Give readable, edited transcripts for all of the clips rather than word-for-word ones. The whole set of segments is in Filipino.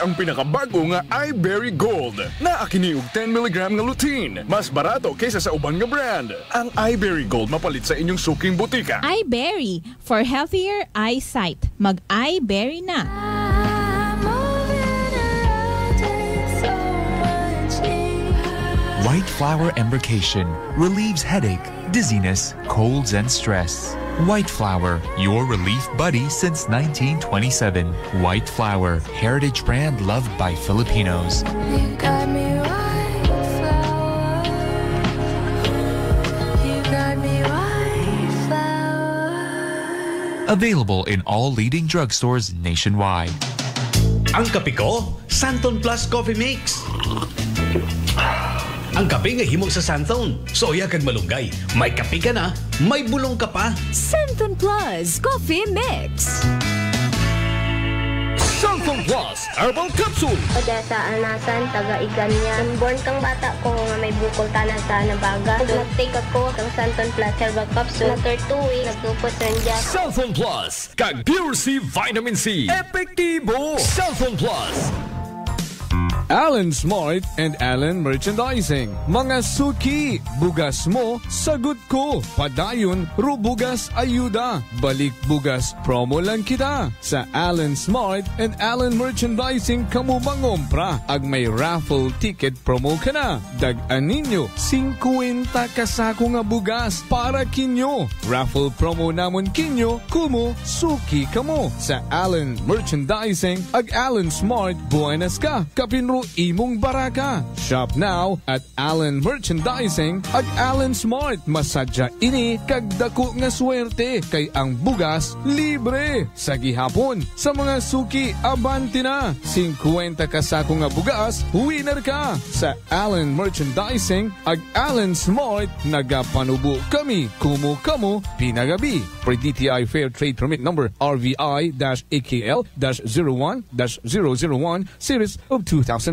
ang pinakabago nga iBerry Gold. Naa kini og 10 mg nga lutein. Mas barato kaysa sa uban nga brand. Ang iBerry Gold mapalit sa inyong suking butika. iBerry, for healthier eyesight. Mag-iBerry na. White flower embrocation relieves headache, dizziness, colds, and stress. White flower, your relief buddy since 1927. White flower, heritage brand loved by Filipinos. You got me white flower. You got me white flower. Available in all leading drugstores nationwide. Ang kape ko, Santon Plus Coffee Mix. Ang kape nga himog sa Santon. Soya kag malunggay. May kape ka na, may bulong ka pa. Santon Plus Coffee Mix. Santon Plus Herbal Capsule. Pada sa anasan, taga-igan niya. Born kang bata ko nga may bukol tanan sa nabaga. Nag-take ako kang Santon Plus Herbal Capsule. After 2 weeks, nagtupos rin dyan. Santon Plus kag Pure C Vitamin C. Epektibo. Santon Plus. Alan Smart and Alan Merchandising. Mga suki, bugas mo, sagot ko. Padayon, rubugas ayuda. Balik bugas, promo lang kita. Sa Alan Smart and Alan Merchandising, kamu mangompra. Ag may raffle ticket promo ka na. Dag-an ninyo, 50 kasako nga bugas para kinyo. Raffle promo namon kinyo, kumo, suki kamo. Sa Alan Merchandising, ag Alan Smart, buenas ka. Kapinro imong baraka. Shop now at Allen Merchandising at Allen Smart. Masadya ini kag dako nga swerte kay ang bugas libre. Sa gihapon, sa mga suki, abanti na. 50 kasako nga bugas, winner ka. Sa Allen Merchandising at Allen Smart, nagapanubo kami. Kumo kamo, pinagabi. Per DTI Fair Trade Permit Number RVI-AKL-01-001 Series of 2023.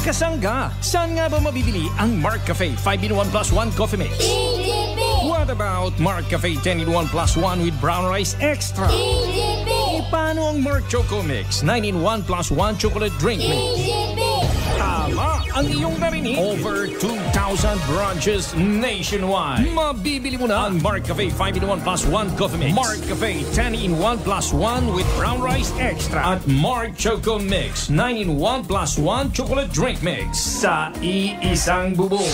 Kasangga, saan nga ba mabibili ang Mark Cafe 5-in-1 plus 1 coffee mix? EGP! What about Mark Cafe 10-in-1 plus 1 with brown rice extra? EGP! Paano ang Mark Choco Mix 9-in-1 plus 1 chocolate drink mix? EGP! Tama ang iyong narinig. Over 2,000 branches nationwide. Mabibili mo na ang Mark Cafe 5-in-1 plus 1 coffee mix. Mark Cafe 10-in-1 plus 1 with brown rice extra. At Mark Choco Mix 9-in-1 plus 1 chocolate drink mix. Sa iisang bubong.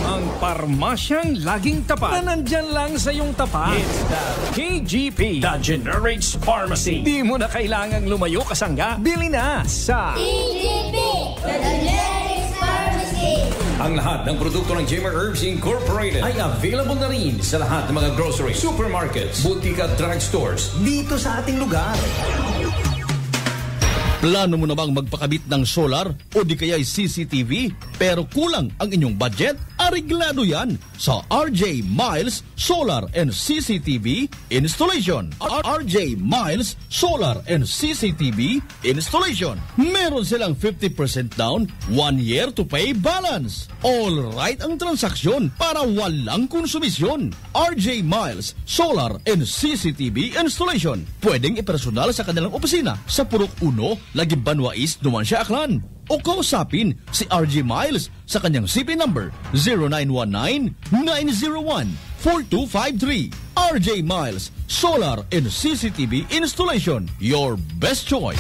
Ang parmasyang laging tapat na nandyan lang sa iyong tapat. It's the KGP, the Generics Pharmacy. Di mo na kailangang lumayo kasangga. Bili na sa EGP! The Generics Pharmacy! Ang lahat ng produkto ng Jimmer Herbs Incorporated ay available na rin sa lahat ng mga grocery, supermarkets, butika at drugstores dito sa ating lugar. Plano mo na bang magpakabit ng solar o di kaya'y CCTV pero kulang ang inyong budget? Areglado yan sa RJ Miles Solar and CCTV Installation. RJ Miles Solar and CCTV Installation. Meron silang 50% down, 1 year to pay balance. All right ang transaksyon para walang konsumisyon. RJ Miles Solar and CCTV Installation. Pwedeng ipersonal sa kanilang opisina sa Purok 1, Lagi Banwa East, Numancia, Aklan. O kausapin si RJ Miles sa kanyang CP number 0919-901-4253. RJ Miles Solar and CCTV Installation. Your best choice.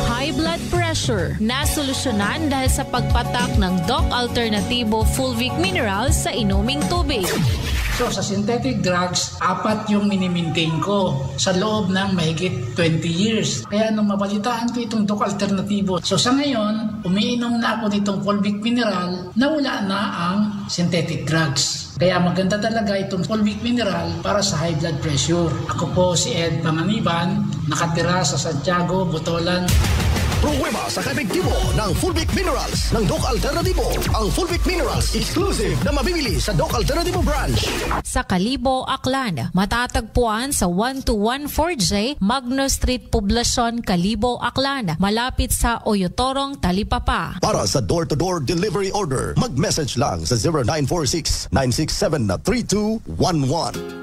High blood pressure na solusyonan dahil sa pagpatak ng Doc Alternativo Fulvic Minerals sa inuming tubig. So sa synthetic drugs, 4 yung minimaintain ko sa loob ng mahigit 20 years. Kaya nung mabalitaan ko itong Doc Alternativo, so sa ngayon, umiinom na ako nitong Fulvic Mineral na wala na ang synthetic drugs. Kaya maganda talaga itong Fulvic Mineral para sa high blood pressure. Ako po si Ed Panganiban, nakatira sa Santiago, Botolan. Pruweba sa kaepektibo ng Fulvic Minerals ng Doc Alternativo. Ang Fulvic Minerals exclusive na mabibili sa Doc Alternativo branch. Sa Kalibo, Aklan, matatagpuan sa 1214J Magno Street, Poblacion, Kalibo, Aklan, malapit sa Oyotorong, Talipapa. Para sa door-to-door delivery order, mag-message lang sa 0946-967-3211.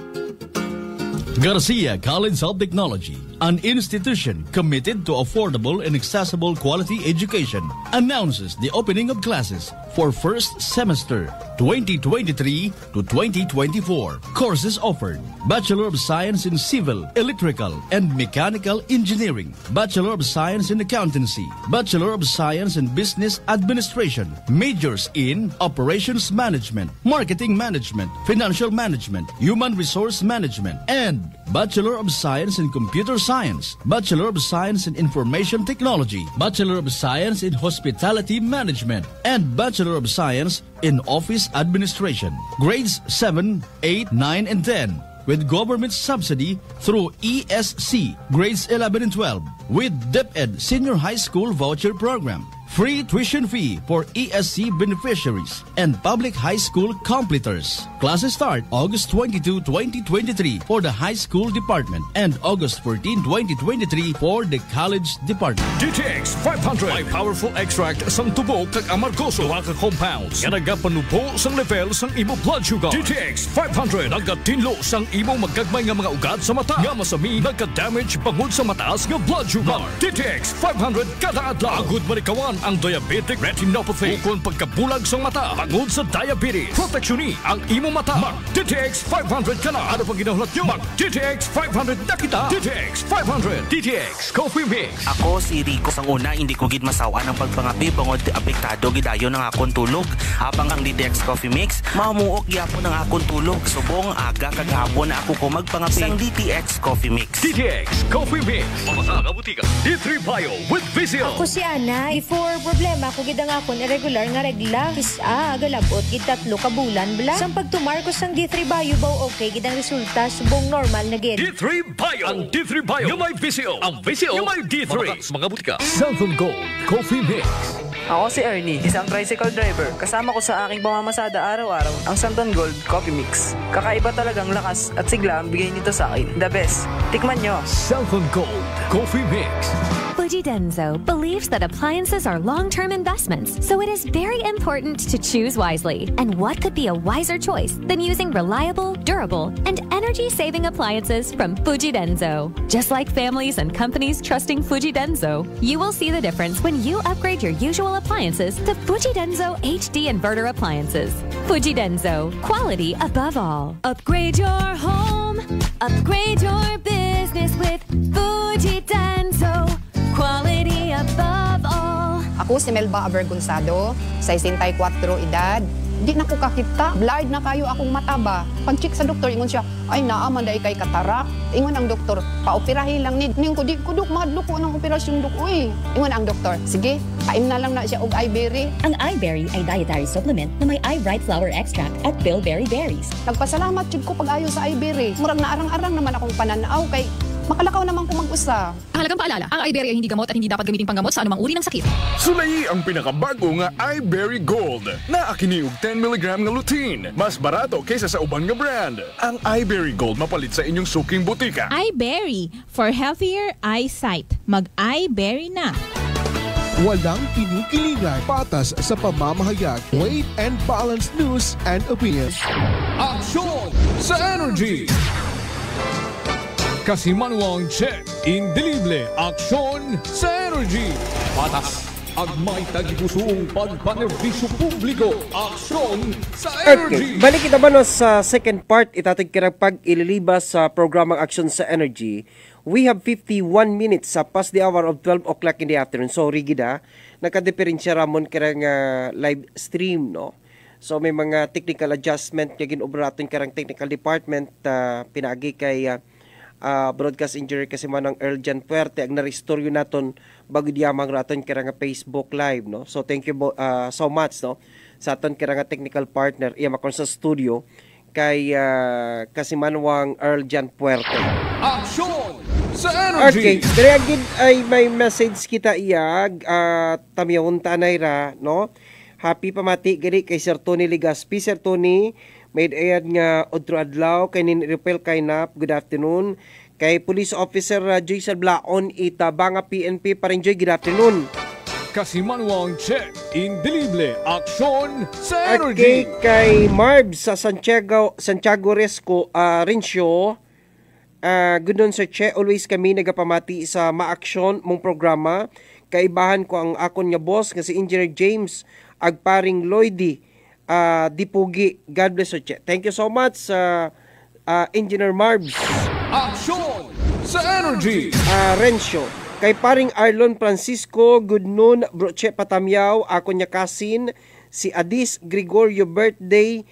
Garcia College of Technology an institution committed to affordable and accessible quality education, announces the opening of classes for first semester 2023 to 2024. Courses offered: Bachelor of Science in Civil, Electrical, and Mechanical Engineering, Bachelor of Science in Accountancy, Bachelor of Science in Business Administration, majors in Operations Management, Marketing Management, Financial Management, Human Resource Management, and Bachelor of Science in Computer Science, Bachelor of Science in Information Technology, Bachelor of Science in Hospitality Management, and Bachelor of Science in Office Administration. Grades 7, 8, 9, and 10. With government subsidy through ESC, grades 11 and 12, with DepEd Senior High School Voucher Program. Free tuition fee for ESC beneficiaries and public high school completers. Classes start August 22, 2023 for the high school department and August 14, 2023 for the college department. GTX 500 may powerful extract sang tubo kag amargoso nga compounds nga nagapanubo sang level sang imo blood sugar. GTX 500 nagatinlo sang imo magagmay nga mga ugat sa mata nga masami nagka-damage bangod sa mataas nga blood sugar. GTX 500 kada adlaw agud manikawan ang diabetic retinopathy ukon pagkabulag sa mata bangod sa diabetes. Proteksyon ang imo mata. Mag GTX 500 ka na. Ano pang ginahulat nyo? Mag GTX 500 na kita. GTX 500 DTX Coffee Mix. Ako si Rico sang una hindi ko gid masawa ng pagpangapi bangod apektado gidayon ng akong tulog. Habang ang DTX Coffee Mix mamuok gyapon ang akong tulog. Subong aga kagahapon ako ko magpangapi sang DTX Coffee Mix. DTX Coffee Mix. Mamasa ka butika. D3 Bio with Vizio. Ako si Ana. Before problema ko gid ang akon irregular nga regla. Kisa galabot gid 3 ka bulan bla. Sang pagtumarkos sang D3 Bio baw okay gid ang resulta subong normal na gid. D3 Bio. Ang D3 Bio yung may Vizio. Ang Vizio yung may D3. Mga butika. Southern Gold Coffee Mix. Ako si Ernie, isang tricycle driver. Kasama ko sa aking pamamasada araw-araw ang Santon Gold Coffee Mix. Kakaiba talagang lakas at sigla ang bigay nito sa akin. The best. Tikman nyo. Santon Gold Coffee Mix. Fuji Denso believes that appliances are long-term investments, so it is very important to choose wisely. And what could be a wiser choice than using reliable, durable, and energy-saving appliances from Fuji Denso? Just like families and companies trusting Fuji Denso, you will see the difference when you upgrade your usual appliances to Fuji Denso HD Inverter appliances. Fuji Denso, quality above all. Upgrade your home, upgrade your business with Fuji Denso. Quality above all. Ako si Melba Avergonzado, 64 edad. Di na ko kakita, blurred na kayo akong mata ba. Pag-check sa doktor, ingon siya, ay naaman dahi kay katarak. Ingon ang doktor, paoperahin lang ni. Ning ko, di ko duk, mahadlo ko ng operasyon duk. Uy, ingon ang doktor, sige, paim na lang na siya og iBerry. Ang iBerry ay dietary supplement na may iBright flower extract at bilberry berries. Nagpasalamat jud ko pag-ayo sa iBerry. Murag na arang-arang naman akong pananaw kay makalakaw naman kung mag-usa. Ang halagang paalala, ang iBerry ay hindi gamot at hindi dapat gamiting panggamot sa anumang uri ng sakit. Sulayi ang pinakabago nga iBerry Gold na akiniog 10 mg nga lutein. Mas barato kaysa sa uban nga brand. Ang iBerry Gold mapalit sa inyong suking butika. iBerry for healthier eyesight. Mag-iBerry na. Walang kinikilingan, patas sa pamamahayag, weight and balanced news and opinions. Aksyon sa Energy! Kasimanwang check, indelible, aksyon sa Energy. Patas, agmay tagipusong pagpanerbisyo publiko, aksyon sa Energy. Okay, balik kita ba no sa second part, itatag kirang pag-ililibas sa programang aksyon sa Energy. We have 51 minutes sa past the hour of 12 o'clock in the afternoon. Sorry gida, nakadeferensya ramon kirang live stream, no? So may mga technical adjustment kaya ginoberaton karang technical department pinagi kay broadcast engineer kasi man ang Earl Jan Puerte ang na-restore yun naton bago diyamang raton kira nga Facebook Live, no? So thank you so much, no, sa aton kira nga technical partner iya makon sa studio kay kasi manwang Earl Jan Puerte. Action sa Energy. Okay, dire agid ay may message kita iyag tamyawon tanay ra, no? Happy pamati gani kay Sir Tony Ligaspi. Sir Tony, may ayan nga odro adlaw kay nin repel kay nap. Good afternoon. Kay Police Officer Joy Sablaon Itabanga PNP pa rin Joy. Good afternoon. Kasimanwang check, indelible, aksyon sa Energy. Okay, kay Marv sa Santiago Resco Rencio Gudon Sir Che, always kami nagapamati sa maaksyon mong programa. Kaibahan ko ang akon nga boss nga si Engineer James agparing Lloydy Dipugi. God bless Sir Che. Thank you so much Engineer Marbs. Aksyon sa Energy. Rencio. Kay paring Arlon Francisco, good noon, Bro Che Patamyaw, ako niya kasin, si Adis Gregorio birthday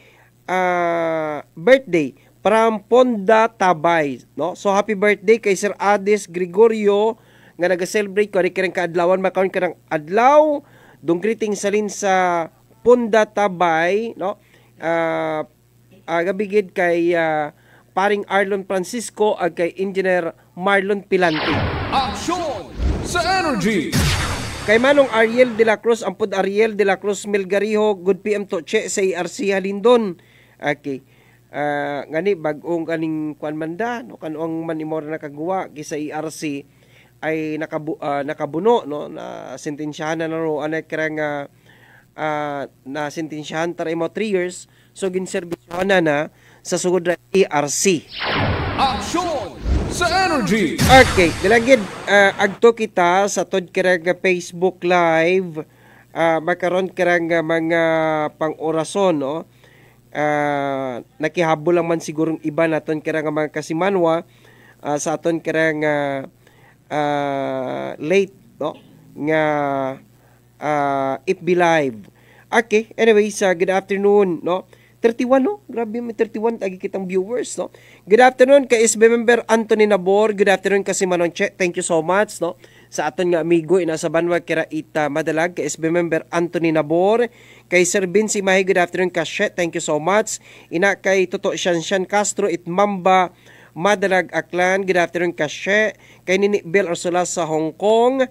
from Ponda Tabay, no? So happy birthday kay Sir Adis Gregorio nga naga-celebrate ko rin kaadlawan makaon ka ng adlaw. Dong greeting salin sa Ponda Tabay, no? Gabigid kay paring Arlon Francisco ag kay Engineer Marlon Pilante. Aksyon sa Energy. Kay Manong Ariel de la Cruz, ampod Ariel de la Cruz Melgariho, good PM to Che sa ERC Halindon. Okay. Ngani bagong kaning kuan manda no kanong manimor na kagawa sa ERC ay nakabuno no na sentensyahan na ro ana karang na sentensyahan tara mo 3 years so ginserbisyohan na sa sugod ra ERC. Aksyon sa Energy. Okay, dilagid agto kita sa tod karang Facebook Live makaron karang mga pang-orason no. Nakihabol lang man sigurong iba naton karang mga kasimanwa sa aton karang late no nga FB Live. Okay, anyways, good afternoon no. 31 no? Grabe, may 31 agi kitang viewers no. Good afternoon kay SB member Anthony Nabor. Good afternoon kasi Manon Che. Thank you so much no. Sa aton nga amigo ina sa Banwa kira ita madalag kay SB member Anthony Nabor. Kay Sir Vinci Mahi, good afternoon Kashe. Thank you so much. Ina kay Toto Shanshan Castro Itmamba Madalag Aklan. Good afternoon Kashe. Kay Nini Bel Ursula sa Hong Kong.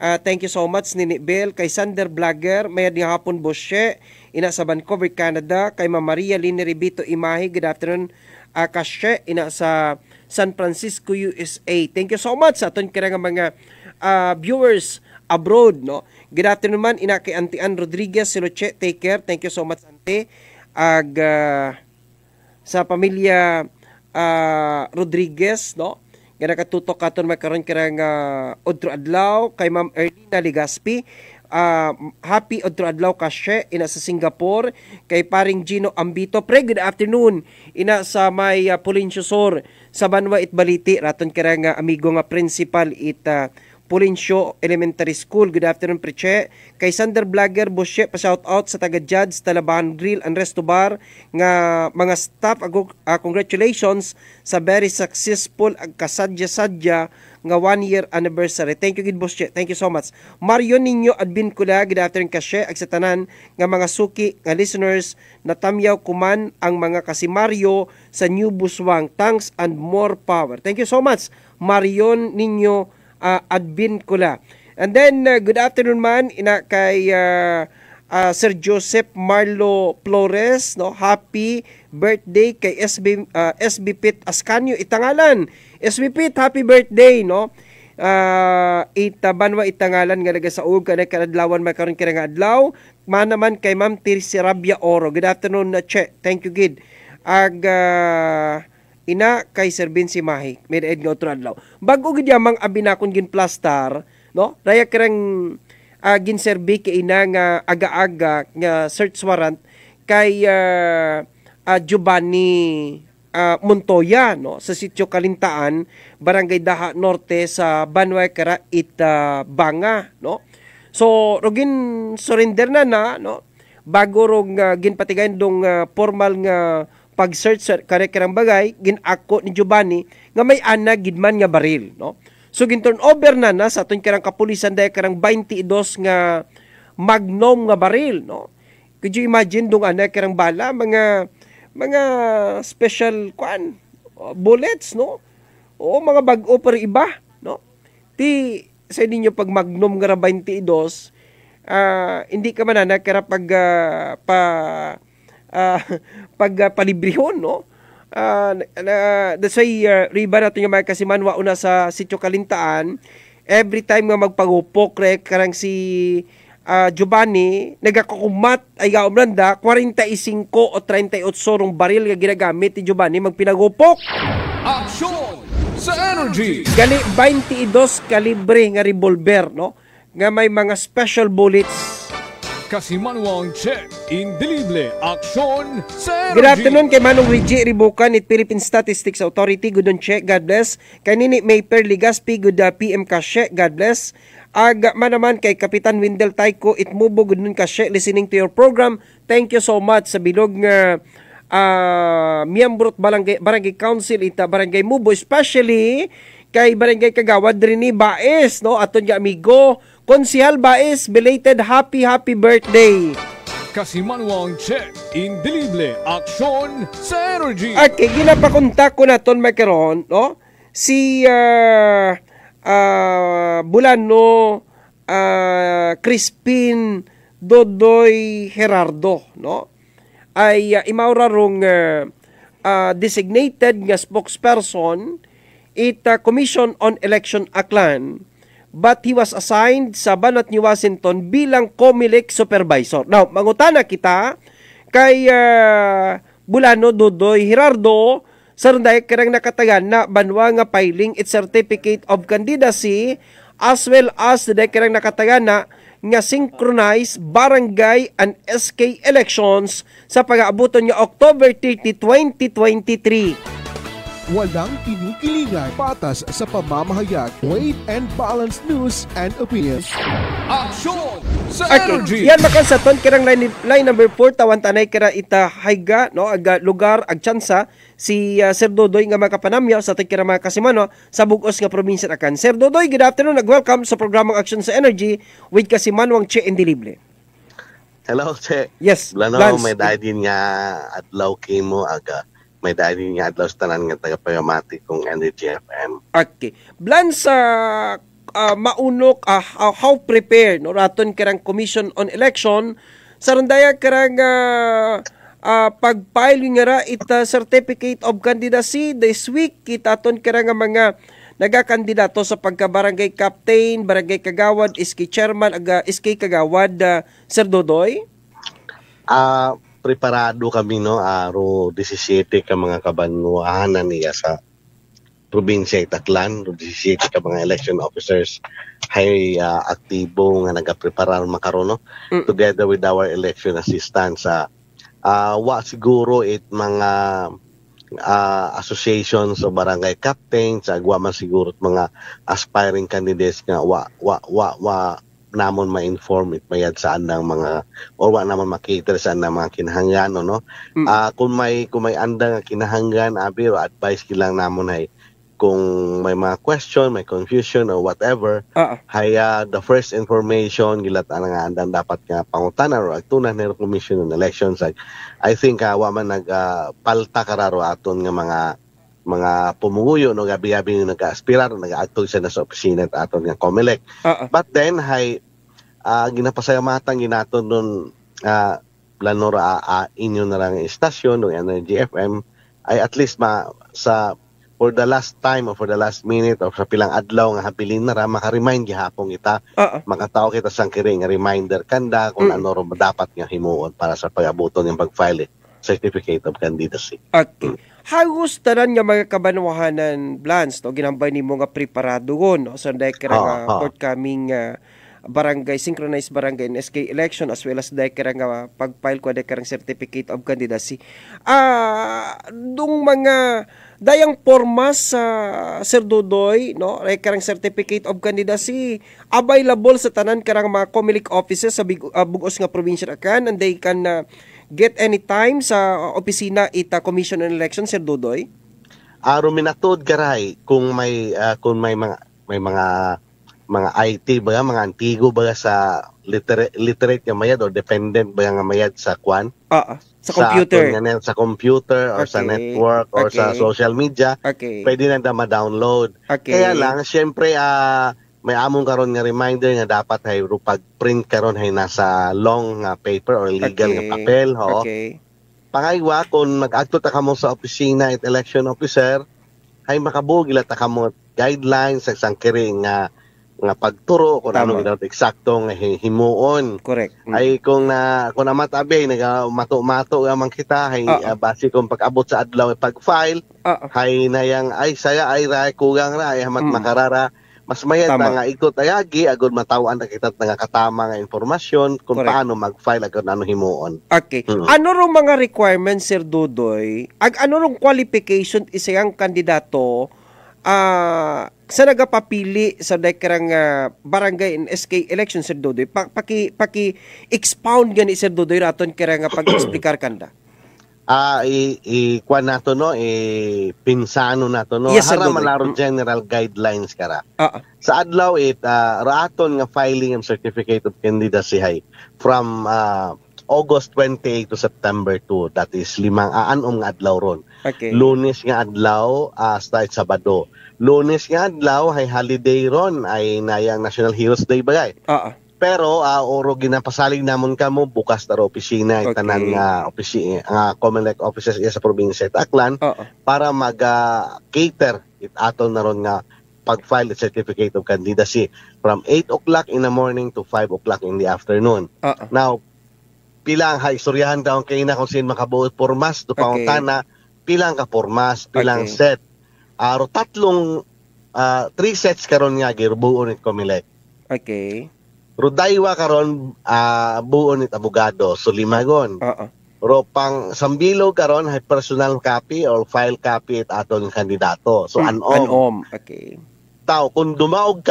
Thank you so much Nini Bel. Kay Sander Vlogger, mayad nga hapon Boshe. Ina sa Vancouver, Canada. Kay Ma Maria Lini Ribito Imahi. Good afternoon Kashe. Ina sa San Francisco, USA. Thank you so much sa aton kira nga mga viewers abroad no. Good afternoon man ina kay Auntie Ann Rodriguez Siloche, take care. Thank you so much Auntie. Sa pamilya Rodriguez no. Nga nakatutok katon makaron karang Odro Adlaw kay Ma'am Erlina Ligaspi. Happy Odro Adlaw Kashe ina sa Singapore. Kay paring Gino Ambito pre, good afternoon ina sa may Pulincio Sur sa Banwa Itbaliti raton karang amigo nga principal Pulincio Elementary School. Good afternoon Preche. Kay Sander Vlogger Boshe pa shout out sa taga Judge Talabahan Grill and Resto Bar nga mga staff. Congratulations sa very successful kasadya-sadya nga 1 year anniversary. Thank you gid Boshe. Thank you so much. Mario Ninyo Adbin Kula, good afternoon Kashe ag sa tanan nga mga suki nga listeners na tamyaw kuman ang mga kasimaryo sa New Buswang. Thanks and more power. Thank you so much Marion Ninyo Adbin Kula. And then good afternoon man ina kay Sir Joseph Marlo Flores no. Happy birthday kay SB Pit Ascanio Itangalan. SB Pit, happy birthday no. Banwa Itangalan nga naga sa ug kanay kadlawan makaron kira nga adlaw. Manaman kay Ma'am Tirsi Rabia Oro. Good afternoon na Che. Thank you gid. Ina kay Sir Vinci Mahi, may edga otro adlaw. Bago gid yamang abinakon gin plastar, no? Raya kereng gin serbi kay ina nga aga-aga nga search warrant kay Giovanni Montoya, no? Sa sitio Kalintaan, Barangay Daha Norte sa Banwa Kara Banga, no? So rogin surrender na, no? Bago rog gin patigayon dong formal nga pag-search sa kare-karang bagay, ginako ni Giovanni nga may ana gidman nga baril, no? So gin-turn over na sa aton karang kapulisan dahil karang 22 nga magnum nga baril, no? Could you imagine dong ana karang bala mga special bullets, no? O mga bag-o per iba, no? Ti sa ninyo pag magnum nga 22 hindi ka man na kara pagpalibrihon, no? That's why riba natin yung mga kasimanwa una sa sitio Kalintaan, every time nga magpagupok karang si Giovanni nagakukumat ay gaumlanda 45 o 38 rong baril nga ginagamit ni Giovanni magpinagupok. Aksyon Energy. Gali 22 kalibre nga revolver, no? Nga may mga special bullets. Kasi manuang check, indelible, aksyon sa Good Energy. afternoon kay Manong Reggie Ribucan at Philippine Statistics Authority. Good on check, God bless. Kay Nini Mayper Ligaspi, good PM Kashe, God bless. Aga naman kay Kapitan Wendell Taiko Itmubo, good nun Kashe, listening to your program. Thank you so much sa bilog nga miyambrot barangay council ita barangay Mubo, especially kay barangay Kagawad rin ni Baes, no? Aton nga amigo Konsihal Baes, belated happy birthday. Kasi manuang check, indelible, aksyon sa Energy. Okay, ginapakontak ko na ton makaron, no? Si Bulano Crispin Dodoy Gerardo, no? Ay imaura rong designated nga spokesperson ita Commission on Election Aklan, but he was assigned sa Banat ni Washington bilang COMELEC supervisor. Now, mangutana kita kay Bulano Dodoy Gerardo sa runday karang nakatagan na banwa nga filing its certificate of candidacy as well as the karang nakatagan na nga synchronized barangay and SK elections sa pag-aabuton nga October 30, 2023. Walang kinikilingan, patas sa pamamahayag, weight and balanced news and opinions. Aksyon sa Okay, Energy. yan makan sa ton kirang line number 4 tawan tanay kira ita hayga, no, aga lugar ag tsansa si Sir Dodoy nga makapanamya sa tikira mga kasimano sa bugos nga probinsya akan. Sir Dodoy, good afternoon, welcome sa programang Aksyon sa Energy with Kasimanwang Che Indelible. Hello, Che. Yes, Lano, Lance. may dahil nga adlaw kimo aga. May dahil nga adlaw sa tanan nga taga-payamati kong Energy FM. Okay. Blans sa maunok how prepared no raton karang Commission on Election sa randaya karang pag-file nga ra ita certificate of candidacy this week kita aton karang mga nagakandidato sa pagka-barangay captain, barangay kagawad, SK chairman, SK kagawad, Sir Dodoy? Preparado kami, no, aro 17 ka mga kabanwahanan niya sa probinsya Itaklan, 17 ka mga election officers hay aktibo nga nagapreparar makaron, no, together with our election assistants wa siguro mga associations o barangay captains, agwa man siguro mga aspiring candidates nga wa namon ma-inform it mayad sa andang mga or wa namon makita sa andang mga kinahanglan, no. Kung may andang kinahanglan abi o advice kilang namon hay kung may mga question, may confusion or whatever, hay the first information gilat nga andang dapat nga pangutanan or agtunan ni Commission on Elections. I think wa man palta kararo aton nga mga pumuguyo no gabi-gabi nag-aspirar nag-aagtog siya na sa opisina aton nga COMELEC. But then hay ginapasalamatan ginaton nun planora inyo na lang istasyon ng Energy FM ay at least for the last time or for the last minute or sa pilang adlaw nga habilin na ra maka-remind gihapon kita, makatao kita sang kiri nga reminder kanda kung ano ro dapat nga himuon para sa pag-abuton ng pag-file certificate of candidacy. Okay. Hagos tanan nga mga kabanwahanan Blans, no, ginambay nimo nga preparado no sa dekara nga forthcoming barangay synchronized barangay and SK election as well as dekara nga pag-file ko dekarang certificate of candidacy. Dung mga dayang formas sa Sir Dodoy, no, dekarang certificate of candidacy available sa tanan karang mga COMELEC offices sa bugos nga probinsya akan and they can get anytime sa opisina ita Commission on Election, Sir Dodoy? Ruminatod garay kung may mga IT ba, mga antigo ba sa literate nga mayad o dependent ba nga mayad sa kwan? Sa computer. Sa computer or sa network or sa social media, pwede na ma-download. Kaya lang, syempre, may among karon nga reminder nga dapat hay pag-print karon hay nasa long paper or legal nga papel, ho. Pangaywa kung nag-agto ta kamo sa opisina at election officer, hay makabugila ta kamo guidelines sa sangkiri nga nga pagturo kung Tama. ano ginawa eksakto nga himuon. Correct. Ay kung namatabi mato-mato man kita hay base kung pag-abot sa adlaw pag-file hay nayang ay saya ay ra kugang ra ay hamat makarara mas mayat Tama. nga ikot ayagi agud matawaan na kita nga katama nga informasyon kung Correct. paano mag-file agud ano himuon. Okay. Ano rong mga requirements, Sir Dudoy? Ano rong qualification isang kandidato sa nagapapili sa dakilang barangay and SK election, Sir Dudoy? Paki-expound gani, Sir Dudoy, raton kira nga pag-explicar kanda. Kuan nato no pinsano nato no Yes, sir, hara Dudoy. malaro general guidelines kara. Sa adlaw raton nga filing ng certificate of candidacy hay from August 28 to September 2, that is 5 aanom nga adlaw ron. Okay. Lunes nga adlaw hasta Sabado. Lunes nga adlaw hay holiday ron ay nayang National Heroes Day bagay. Pero oro ginapasalig namon kamo bukas taro opisina tanan nga opisina Comelec offices sa probinsya sa Aklan para mag-cater aton na ron nga pag-file the certificate of candidacy from 8 o'clock in the morning to 5 o'clock in the afternoon. Now, pilang istoryahan daw kay na kung sin makabuot pormas do pangutana, pilang ka pormas, pilang set. Aro tatlong 3 sets karon nga gibuon ni Comelec. Okay. Rudaywa karon buon ni abogado, so 5 gon. Ro pang sambilo karon hay personal copy or file copy at aton kandidato. So anom. Okay. Tao kung dumaog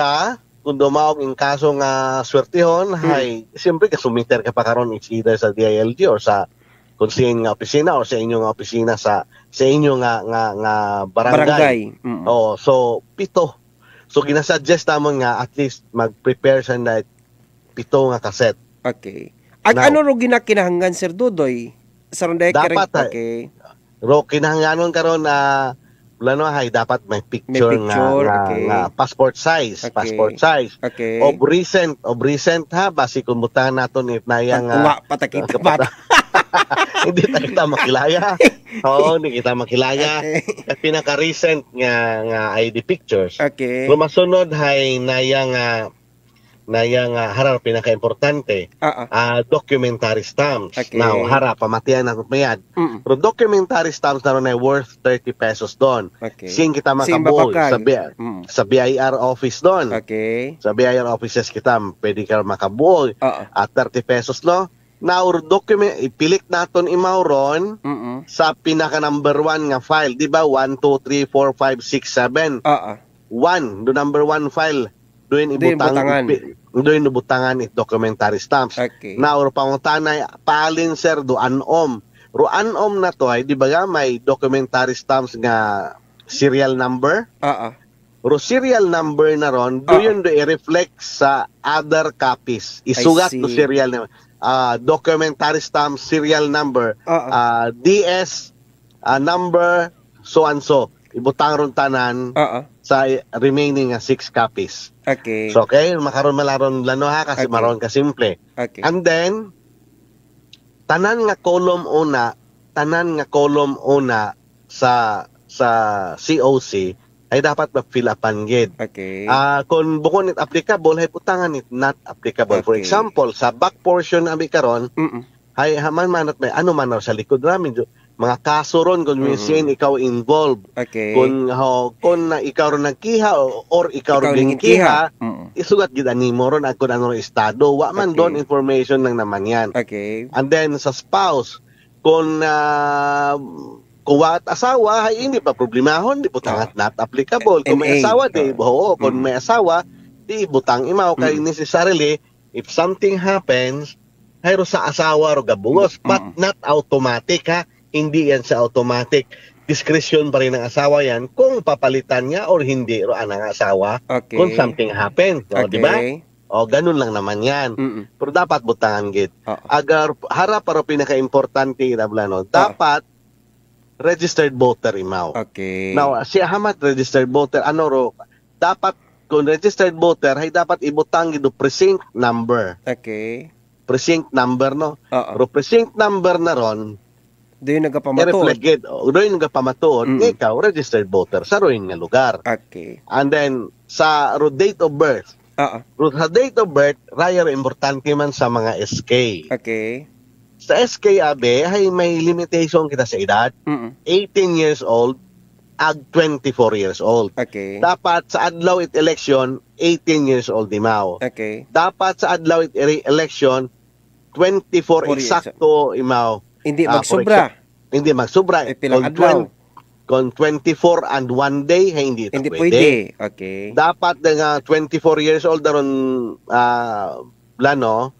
in kaso nga swertihon hay siyempre kasumiter ka pa karon either sa DILG or sa kung sa inyong nga opisina or sa inyong nga opisina sa inyong nga barangay. So 7. So ginasuggest namon nga at least mag-prepare sa 7 nga kaset. Okay. Ano ro ginakinahanglan, Sir Dudoy? Sa ronday dapat ro kinahanglanon karon dapat may picture, nga passport size. Okay. Of recent ha basi kung butahan naton nayang patakita bata. Hindi kita makilaya. Oo, hindi kita makilaya. At pinaka-recent nga ID pictures. Okay. Lumasunod hay nayang harar pinaka-importante. Documentary stamps. Okay. Now, harap pamatian ang mayad. Pero documentary stamps na ron ay worth 30 pesos doon. Okay. Sing kita makabuo sa BIR office doon. Okay. Sa BIR offices kita pwede ka makabuo at 30 pesos no. Now, document, ipilik naton imaw ron sa pinaka number 1 nga file. Di ba? 1, 2, 3, 4, 5, 6, 7. 1, the number 1 file. Doon ibutangan it documentary stamps. Okay. Now, panguntanay, paalin sir, do anom. Ro anom na to ay, di ba nga, may documentary stamps nga serial number? Ro serial number na ron, doon do i-reflect sa other copies. Isugat do serial number. Documentary stamp serial number DS number so and so ibutang ron tanan sa remaining 6 copies. Okay. So okay, makaron malaron lano ha kasi maron ka simple. Okay. And then tanan nga column una sa COC ay dapat ma-fill upan gid. Okay. Kung bukod it applicable, ay putangan it not applicable. For example, sa back portion abi karon, ay haman manat may ano man sa likod ramin mga kaso ron kung minsan ikaw involved. Okay. Kung ikaw ron nagkiha or ikaw ron gingkiha, isugat gid animo ron kung ano estado. Wa man doon information lang naman yan. Okay. And then sa spouse, kung kuwat asawa ay hindi pa problemahon, di butangat not applicable. Kung may asawa di kung may asawa di butang imaw kay necessarily if something happens hayro sa asawa ro gabungos but not automatic ha, hindi yan sa automatic. Discretion pa rin ng asawa yan kung papalitan niya or hindi ro anang asawa kung something happens, di ba? O ganun lang naman yan. Pero dapat butangan gid. Agar harap para pinaka-importante dapat registered voter imaw. Okay. Now, si Ahmad registered voter, dapat kung registered voter, ay dapat ibutang ito precinct number. Okay. Precinct number, no? Pero precinct number na ron, doon nagapamatuod. Doon nagapamatuod, ikaw, registered voter, sa roon nga lugar. Okay. And then, sa date of birth, Pero sa date of birth, raya importante man sa mga SK. Okay. Sa SK, abe, ay may limitation kita sa edad. 18 years old, ag 24 years old. Okay. Dapat sa adlaw it election, 18 years old imaw. Okay. Dapat sa adlaw it election, 24 eksakto imaw. Hindi magsubra. Hindi magsubra. Pilang adlaw. Kung 24 and 1 day, hindi pwede. Okay. Dapat nga 24 years old daron plano,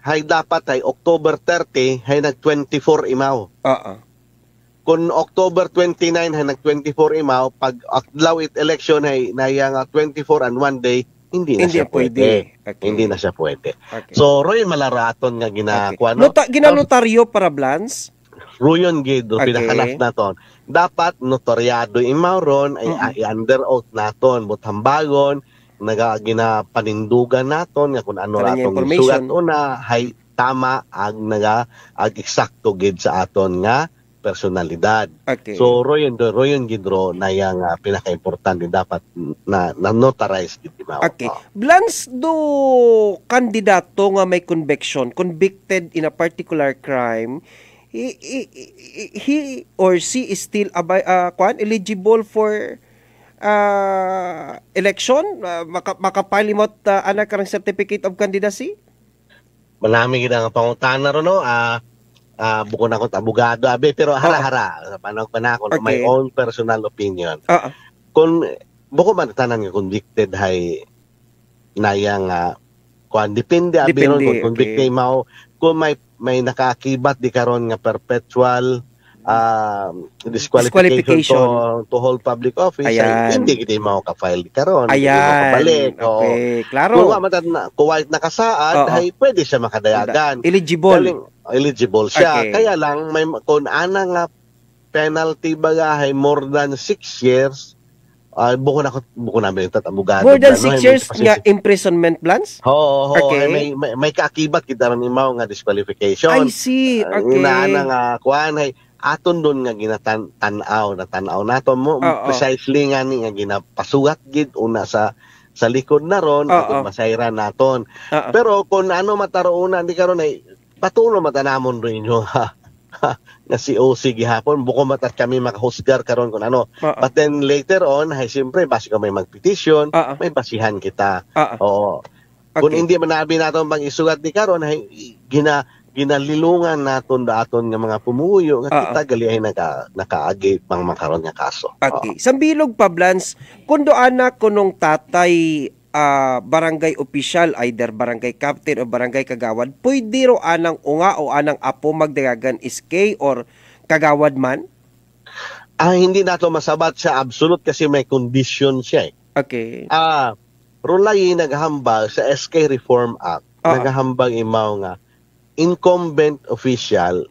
hay dapat ay October 30, hay nag-24 imaw. Kung October 29, hay nag-24 imaw, pag adlaw it election, hay nayang 24 and 1 day, hindi na siya pwede. Okay. Hindi na siya pwede. Okay. So, Roy Malaraton nga ginakuha. Okay. Ginanotaryo para Blans? Ruyon gid pinakalas naton. Dapat notaryado imaw ron ay under oath naton butambagon ginapanindugan naton nga kun ano ratong sugat una hay tama ag eksakto gid sa aton nga personalidad. Okay. So royon gidro na yang pinaka-importante dapat na notarize gid imaw. Okay. Blans do kandidato nga may convicted in a particular crime, he or she is still eligible for election? Makapalimot anak karang certificate of candidacy? Malami gid ang pangutana ro no. Bukod akong abogado abe pero hara-hara sa panahon my own personal opinion. Kung bukod man tanan nga convicted hay nayang depende abi ron kung convicted mao kung may nakakibat di karon nga perpetual disqualification to hold public office ay hindi gid mao ka-file di karon. Okay, klaro. Kung white nakasaad ay pwede siya makadayagan. Eligible siya. Okay. Kaya lang may kung ana nga penalty baga ay more than 6 years. Buko na abogado. More than 6 years nga imprisonment plans? Oo. Okay. May kaakibat kita ron imaw nga disqualification. I see. Okay. Inaana nga kuan ay aton doon nga ginatanaw naton mo precisely nga ni nga ginapasugat gid una sa likod na ron ug masayran naton. Pero kung ano matarunan di karon ay patulo matanamon rin nyo na si OC gihapon buko matat kami makahusgar karon kung ano. But then later on hay siyempre basi ka may magpetition may basihan kita. Oo. Kung hindi man nabi naton pang isugat ni karon hay ginalilungan naton daton nga mga pumuyo nga kita gali ay nakaagi pang makaron nga kaso. Okay. Sambilog pa Blans, kundo anak kunong tatay barangay official, either barangay captain o barangay kagawad, pwede ro anang unga o anang apo magdagagan SK or kagawad man? Hindi nato masabat siya absolute kasi may condition siya. Okay. Rulay naghambal sa SK Reform Act, naghambal imaw nga incumbent official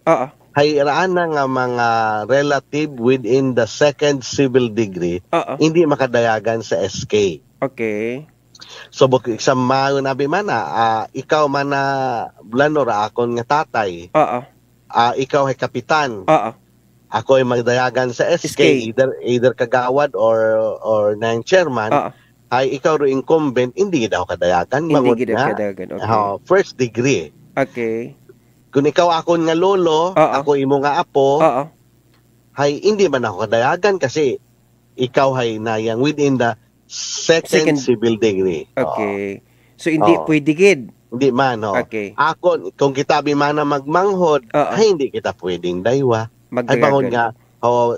hay raana nga mga relative within the second civil degree hindi makadayagan sa SK. Okay. So bukod sa mga nabi man ikaw man na blano ra akon nga tatay. Ikaw ay kapitan. Ako ay magdayagan sa SK either kagawad or nang chairman. Ay ikaw ro incumbent hindi daw kadayagan bangod na. Okay. First degree. Okay. Kung ikaw akon nga lolo, ako imo nga apo. Hay hindi man ako kadayagan kasi ikaw hay nayang within the second civil degree. Okay. So hindi pwede gid. Hindi man Okay. Ako kung kita man na magmanghod, ay hindi kita pwedeng daywa. Ay bangod nga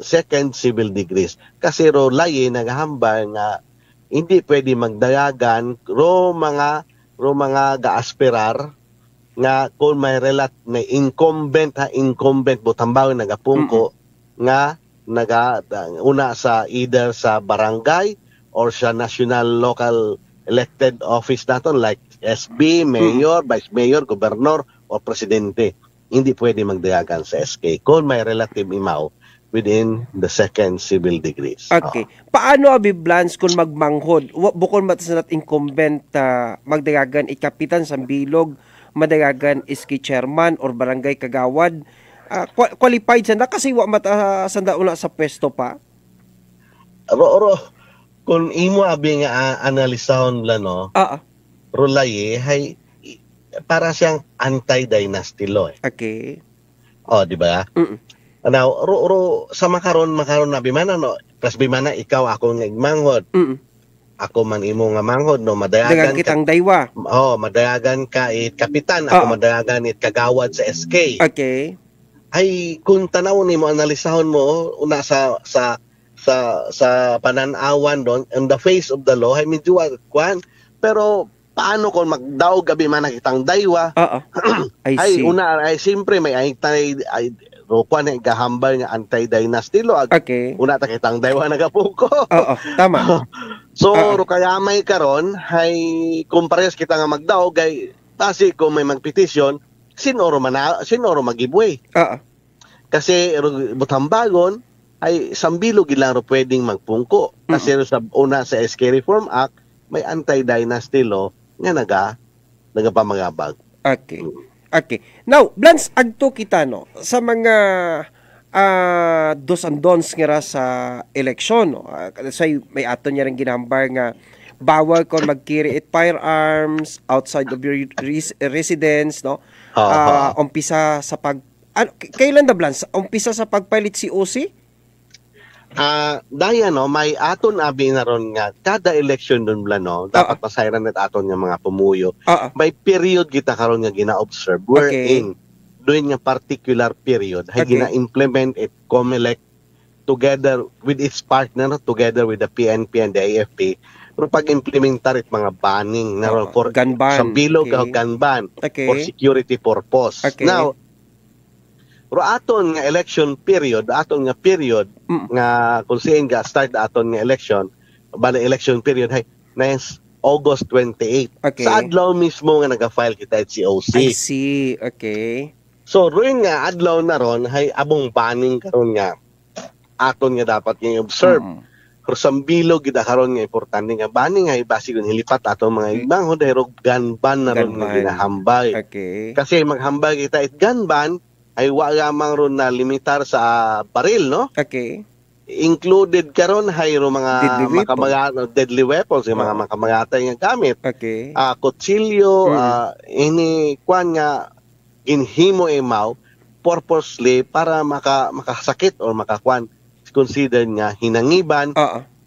second civil degrees. Kasi ro layi naghambal nga hindi pwede magdayagan ro mga ga-aspirar nga kung may incumbent butambaw nagapungko nga una sa either sa barangay or sa national local elected office naton like SB, mayor, vice mayor, gobernador o presidente. Hindi pwede magdayagan sa SK kung may relative imaw within the second civil degrees. Okay. Paano abi Blans kung magmanghod? Bukod matasanat incumbent magdayagan ikapitan sa bilog, madayagan SK chairman or barangay kagawad, qualified sa na kasi wa matasanda una sa pwesto pa? Ro kung imo abi nga analisahon la no. Rulaye hay para siyang anti-dynasty law. Okay. Oh, di ba? Now, sa makaron na bimana no, plus bimana ikaw ako nga igmanghod. Ako man imo nga manghod no, madayagan kitang daywa. Oh, madayagan ka kapitan, ako madayagan kagawad sa SK. Okay. Ay kung tanaw nimo analisahon mo una sa pananawan doon on the face of the law ay medyo kwan, pero paano kung magdaog gabi man nakitang daywa? Ay una ay siyempre may kwan ay gahambal nga anti-dynasty law. Okay. Una ta kitang daywa nagapuko. Tama. So kaya may karon hay kung parehas kita nga magdaog kay basi kung may magpetisyon sinoro mag-giveaway. Kasi butambagon ay sambilo gilang pwedeng magpungko. Kasi sa una sa SK Reform Act may anti-dynasty law nga nagapamagabag. Okay. Now, Blans, agto kita no sa mga dos and don'ts nga sa eleksyon no. Say may aton niya ring ginambar nga bawal kon mag-carry firearms outside of your residence no. Umpisa sa kailan da Blans? Umpisa sa pagpalit si OC? Dahil may aton abi na ron nga kada election dun no, dapat pasayran net aton nga mga pumuyo. May period kita karon nga gina-observe wherein doon nga particular period hay gina-implement it COMELEC together with its partner, together with the PNP and the AFP, pero pag-implementar it mga banning na ron for gun ban. Sa bilog gun ban for security purpose. Now, pero aton nga election period, aton nga period nga kung siya nga start aton nga election, bala election period hay na August 28. Sa adlaw mismo nga naga-file kita at si OC. I see. Okay. So rin nga adlaw na ron hay abong banning karon nga aton nga dapat nga observe. Pero sambilog gid karon nga importante nga banning ay basi kun hilipat ato mga ibang hodero gun ban na ron nga ginahambay. Kasi maghambay kita it gun ban ay wa lamang ron na limitar sa baril, no? Included karon hayro mga deadly weapons, yung mga makamangatay nga gamit. Kutsilyo, ini kwan nga ginhimo imaw purposely para makasakit or makakwan consider nga hinangiban.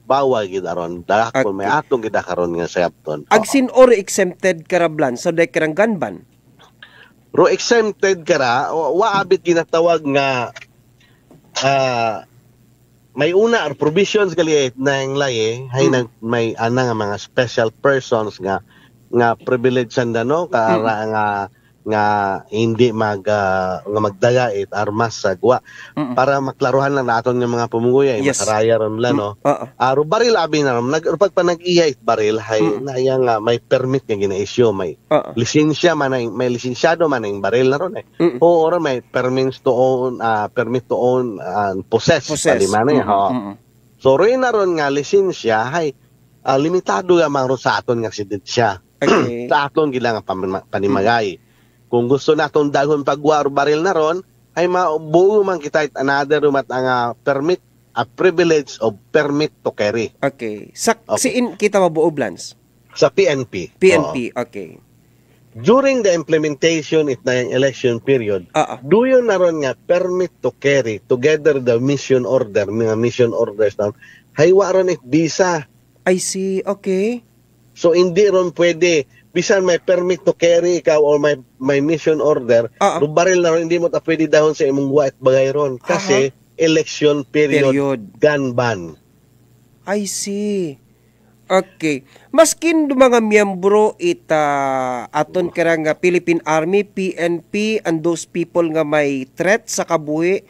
Bawal gid aron dakon may atong gid karon nga sayapton. Agsin or exempted karablan sa dekrang gun ban. Ro exempted kara waabit ginatawag nga may una or provisions gali nang laye hay may ana nga mga special persons nga privileged sanda no kara nga hindi nga magdaga armas sa gwa para maklaruhan lang naton nga mga pumuguya makaraya ron la no. Aro baril abi na pag panag-iya baril hay naya nga may permit nga gina-issue may lisensya man may lisensyado man ang baril na ron o ora may permit to own possess palimana so rin na ron nga lisensya hay limitado nga man ron sa aton nga residensya sa aton gila nga panimagay. Kung gusto natong daghon pagwar baril na ron, ay mabuo man kita another umat ang permit, a privilege of permit to carry. Siin kita mabuo Blans? Sa PNP. Okay. During the implementation it na yung election period, do yun na ron nga permit to carry together the mission order, mga mission orders na haywa ron it visa. I see, okay. So hindi ron pwede bisan may permit to carry ikaw or may mission order, baril na rin, hindi mo ta pwede dahon sa imong guwa at bagay ron. Kasi election period gun ban. I see. Okay. Maskin do mga miyembro aton karang Philippine Army, PNP, and those people nga may threat sa kabuhi,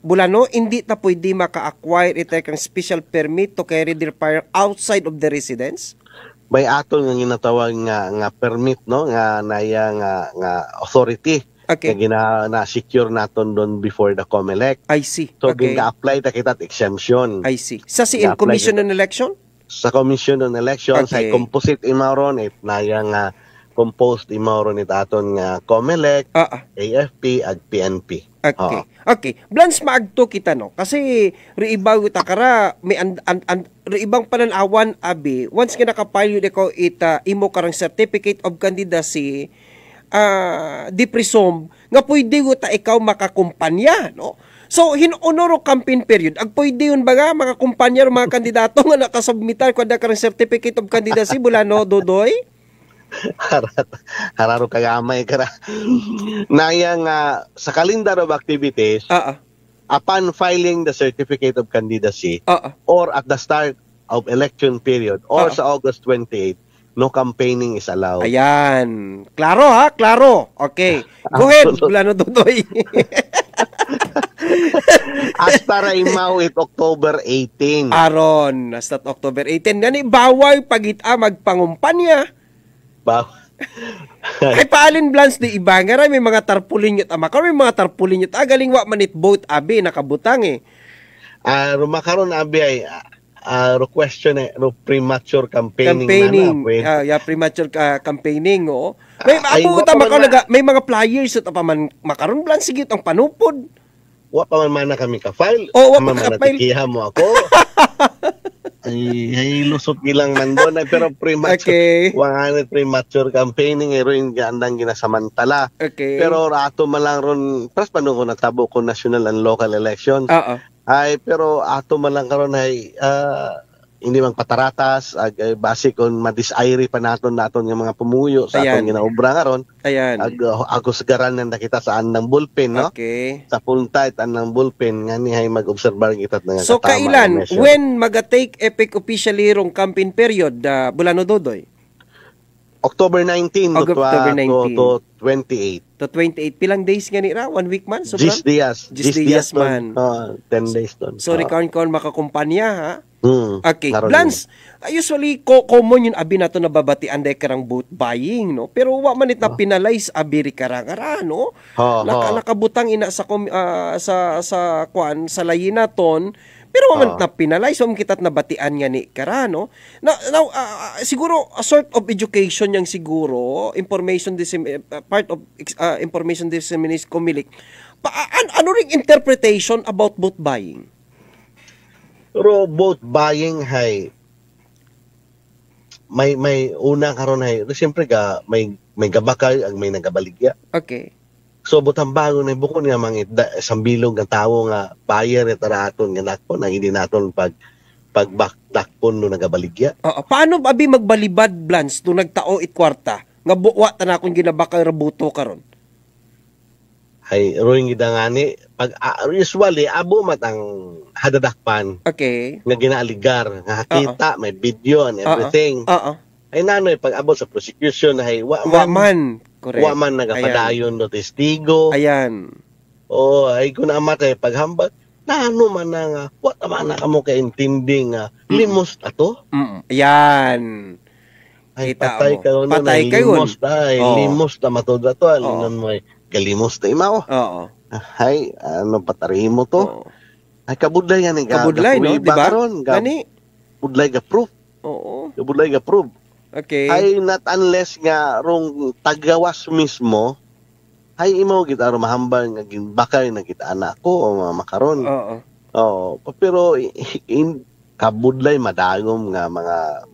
bulano, hindi ta pwede maka-acquire kang special permit to carry their fire outside of the residence? May aton nga ginatawag nga permit no nga naya nga authority nga na secure naton don before the COMELEC. I see. So gina-apply ta kita exemption. I see. Sa Commission on Election? Sa Commission on Election sa composite imaron naya nga composed imoro ni aton nga COMELEC, AFP ag PNP. Okay. Okay. Blans maagto kita no. Kasi riibaw ta kara may riibang pananawan abi once nga nakapile ikaw imo karang certificate of candidacy di presume nga pwede ta ikaw makakumpanya no. So hinonoro campaign period ag pwede yun baga makakumpanya mga kandidato nga nakasubmitar kada karang certificate of candidacy bulano Dodoy. Hararo kagamay kara. Nayang sa calendar of activities, upon filing the certificate of candidacy, or at the start of election period, or sa August 28, no campaigning is allowed. Ayan. Klaro ha? Klaro. Okay. Go ahead, Bulano Dodoy. Hasta raimaw it October 18. Aron, hasta October 18. Gani, bawal pagita magpangumpanya. Ay paalin Blans di iba nga may mga tarpulin yun may mga tarpulin yun galing wa manit vote abi nakabutang rumakaron abi ay question premature campaigning premature campaigning may mga flyers at paman makaron Blans sige ang panupod wa pa man kami ka-file manatikiha mo ako ay lusot gilang man doon pero premature campaigning rin andang ginasamantala pero rato malang ron pras paano ko natabo ko national and local elections ay pero ato malang karon ay hindi mang pataratas base kon madisayri pa naton yung mga pumuyo sa aton ginaobra karon ako sagaran na kita sa andang bullpen no sa punta andang bullpen ngani hay mag-obserbar kita nga so kailan when maga-take effect officially rong campaign period Bulano Dodoy October 19 to 28 to 28 pilang days nga ni ra 1 week man so 10 dias man 10 days don so record makakumpanya ha. Okay, Blans, usually common yung abi nato na babatian dahil karang vote buying, no? Pero wa man it na penalize abi ri karang no? Nakabutang ina sa sa layinaton, pero wa man na penalize, wa man kitat na batian nga ni kara, no? Now, siguro a sort of education yang siguro, part of information dissemination COMELEC. Ano ring interpretation about vote buying? Pero vote buying hay may una karon hay siyempre may gabakay ang may nagabaligya. Okay. So butang bago na bukod nga mga sambilog nga tawo nga buyer at raton nga nakon ang hindi naton pagbakdakpon no nagabaligya. Paano abi magbalibad Blans no nagtao it kwarta nga buwa ta na akong ginabakay rabuto karon? Ay roing gidangani pag usually abo matang hadadakpan nga ginaaligar nga kita may video and everything ay nanoy pag abot sa prosecution ay wa man nagapadayon no testigo ay kun amatay paghambag nano man nga wa man na kamo kaintindi nga limos ato ayan ay patay kayo limos ta matod ato alinon mo galimos na imaw. Ay, ano patarihin mo to? Ay, kabudlay yan. Kabudlay, no? Diba? Gani? Budlay ga proof. Kabudlay ga proof. Okay. Ay, not unless nga rong tagawas mismo, ay imaw kita mahambal nga ginbakay na kita anak ko o makaron. Pero kabudlay madagom nga mga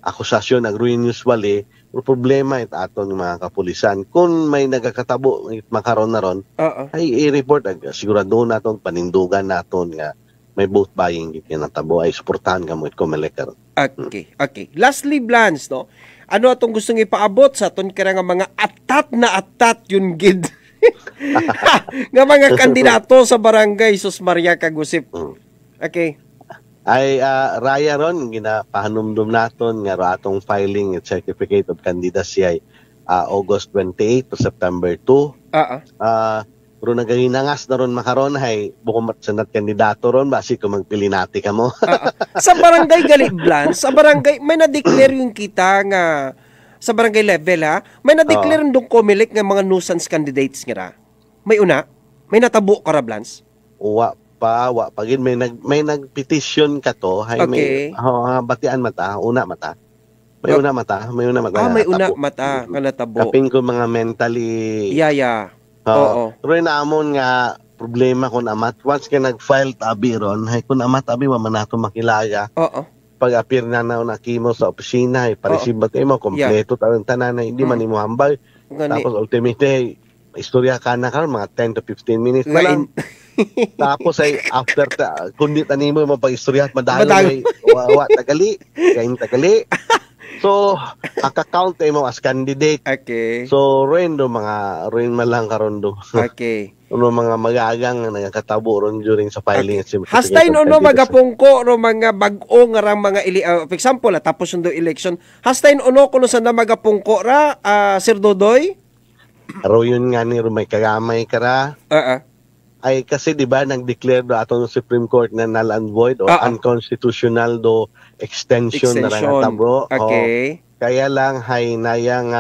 akusasyon agruin usually problema it aton mga kapulisan kung may nagakatabo makaron na ron ay i-report sigurado naton panindugan naton nga may vote buying kinatabo ay suportahan ka mo it COMELEC. Okay lastly Blans no ano atong gustong ipaabot sa aton kaya nga mga atat yun gid nga mga kandidato sa barangay Sus Maria Kagusip. Ay raya ron ginapahanumdum naton nga atong filing at certificate of candidacy ay August 28 to September 2. Pero nagahinangas na ron makaron hay bukom sa nat kandidato ron basi ko magpili nati kamo. Sa barangay Galiblan, sa barangay may na-declare yung kita nga sa barangay level ha. May na-declare ndong COMELEC nga mga nuisance candidates nga. May una, may natabo ka ra Blans? Wa pagin may nagpetition ka to hay may batian mata una mata May una mata. May una mata nga natabo. Kaping ko mga mentally. Yeah. Oo. Pero naamon nga problema kun amat. Once ka nag-file tabi ron, hay kun amat tabi wa man nato makilaya. Oo. Pag appear na nakimo sa opisina, pareceive ba kayo mo, kompleto tawang tanan na hindi man imo hambal. Tapos ultimately, istorya ka na karon mga 10 to 15 minutes na lang. Tapos ay after kundi tanimo mo pag-istorya madalo wa tagali, kain tagali. So, aka-count mo as candidate. Okay. So, rin malang karon do. Okay. Mga magagang na nagkatabo ron during sa filing. Okay. Hastay magapungko ro mga bag-o nga rang mga for example, tapos yung election. Hastay kuno sa na magapungko ra, Sir Dodoy? Aro yun nga ni may kagamay kara. Ay kasi di ba nag-declare do atong Supreme Court na null and void o unconstitutional do extension na natabo. Okay. Kaya lang hay nayang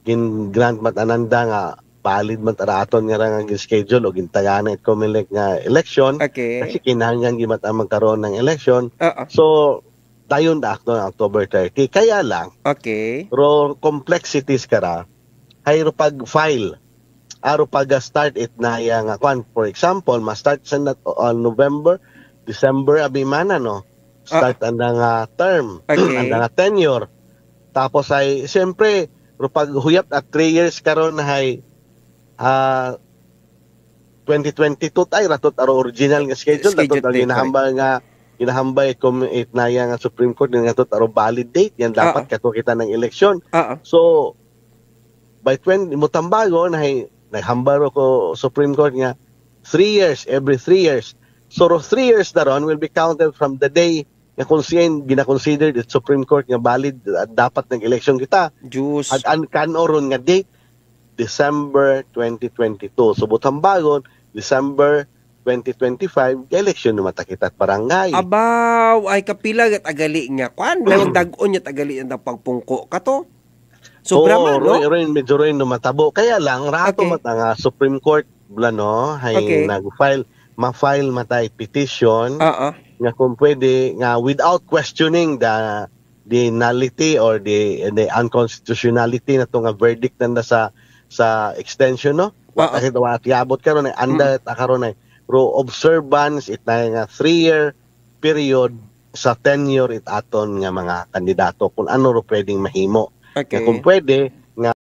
gin-grant matananda nga valid man aton nga nga schedule o gintagana it COMELEC nga election. Okay. Kasi kinahanglan gimat magkaroon ng election. So dayon da akto ng October 30. Kaya lang. Okay. Pero complexities kara hay pag-file aro pag-start it na yang for example ma-start sa November, December abimana no. Start ang term, ang tenure. Tapos ay siyempre pag huyap at 3 years karon hay 2022 tay ratot aro original nga schedule ratot ang ginahambay it na yang Supreme Court nga ratot aro valid date yan dapat kato kita ng eleksyon. So by 20 mutambago na hay naghambaro ko Supreme Court nga 3 years, every 3 years. So 3 years daron will be counted from the day na gina-considered the Supreme Court nga valid at dapat ng election kita. At kanoron nga date December 2022. So butambagon December 2025 election na matakita at barangay. Abaw ay kapila at agali nga kwan nang dag-on at agali ang pagpungko kato. Sobra man, no? Medyo rin matabo. Kaya lang, rato nga Supreme Court, hay ma-file matay petition nga kung pwede, nga without questioning the nullity or the unconstitutionality na itong verdict na sa extension, no? Kasi yabot karon ay under karon ay observance it na nga 3-year period sa tenure it aton nga mga kandidato kung ano ro pwedeng mahimo. Okay. Kung pwede,